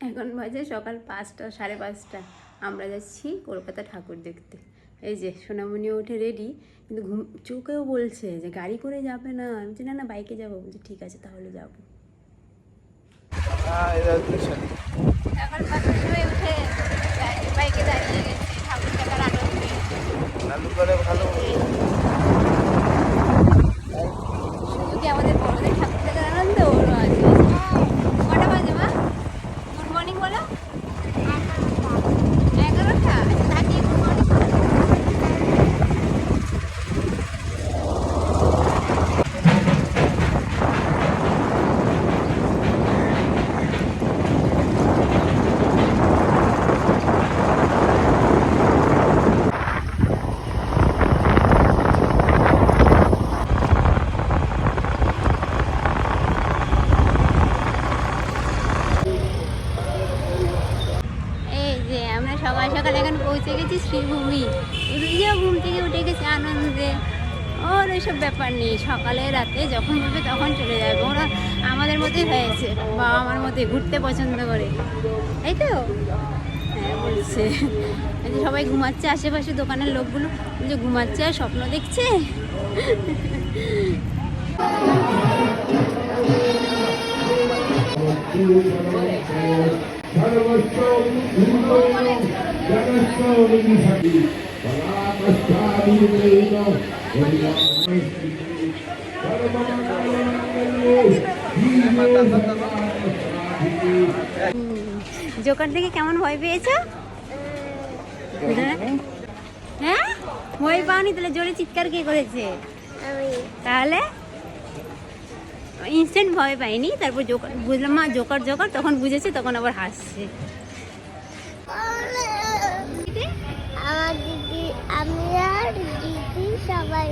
এখন বাজে সকাল 5টা, 5:30। আমরা যাচ্ছি কলকাতা ঠাকুর দেখতে। এই যে সোনামণিও উঠে রেডি, কিন্তু চোখেও বলছে যে গাড়ি করে যাবে না। আমি বলছি না বাইকে যাবো। বলছি ঠিক আছে তাহলে যাবো। এখন 5টার সময় উঠে বাইকে দাঁড়িয়ে গেছি ঠাকুর দেখার আনন্দে। শুধু কি আমাদের বড়দের ঠাকুর দেখার আনন্দ, ওরও আছে। কটা বাজে মা? গুড মর্নিং বলো। 11টা। দাঁড়িয়ে গুড মর্নিং বলো। সকাল সকাল এখন পৌঁছে গেছি শ্রীভূমি। রুইও ঘুম থেকে উঠে গেছে আনন্দে। ওর ওইসব ব্যাপার নেই, সকালে রাতে যখন বলবে তখন চলে যাবে। ওরা আমাদের মতোই হয়েছে, বাবা আমার মতোই ঘুরতে পছন্দ করে, তাই তো? হ্যাঁ বলছে সবাই ঘুমাচ্ছে, আশেপাশে দোকানের লোকগুলো বলছে ঘুমাচ্ছে আর স্বপ্ন দেখছে। জোকার দেখে কেমন ভয় পেয়েছো? হ্যাঁ ভয় পাওনি? তাহলে জোরে চিৎকার কে করেছে? তাহলে ইনস্ট্যান্ট ভয় পাইনি, তারপর জোকার বুঝলাম মা জোকার জোকার, তখন বুঝেছে, তখন আবার হাসছে। আমার দিদি, আমি আর দিদি সবাই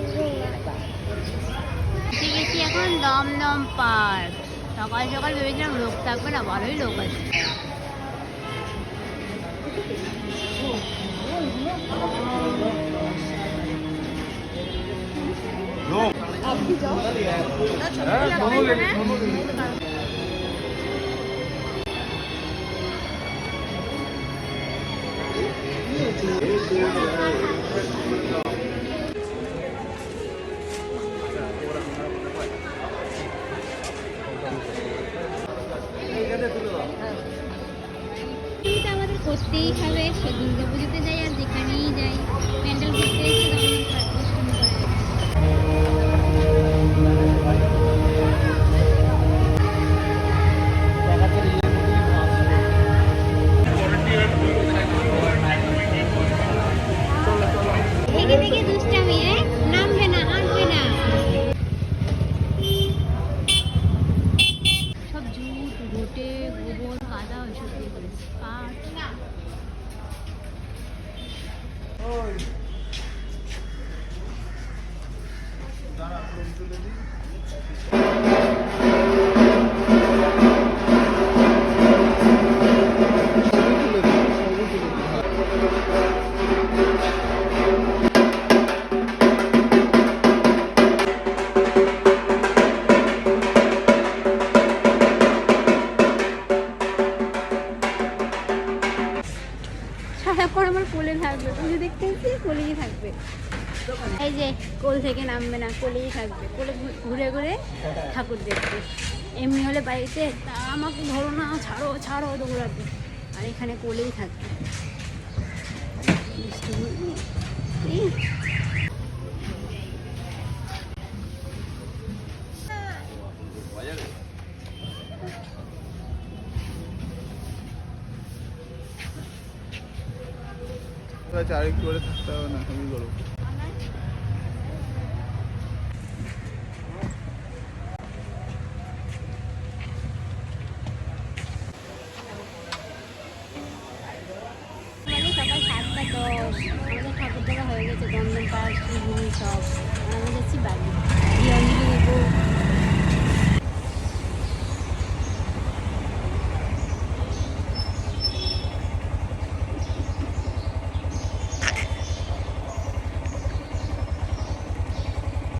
গেছি এখন দমদম পার্ক। সকাল সকাল ভেবেছিলাম লোক থাকবে না, ভালোই লোক আছে। আমাদের করতেই হবে, সে দুর্গা পুজোতে যাই আর যেখানেই যাই প্যান্ডেল করতে এসে থেকে দুষ্টামি নামবে না, হাঁটবে না। সব জুট ঘুটে গোবর কাদা ওইসব দিয়ে করেছে। সারাক্ষণ আমার কোলে থাকবে, পুজো দেখতে এসে কোলেই থাকবে। এই যে কোল থেকে নামবে না, কোলেই থাকবে, কোলে ঘুরে ঘুরে ঠাকুর দেখবে। এমনি হলে বাড়িতে তা আমাকে ধরো না, ছাড়ো ছাড়ো দৌড়াবে, আর এখানে কোলেই থাকবে। আরেকটু করে থাকতে হবে না, আমি করবো। সকাল 7:10 আমাদের ঠাকুর দেখা হয়ে গেছে, দমদম পার্ক, শ্রীভূমি সব। আমরা যাচ্ছি বাড়ি।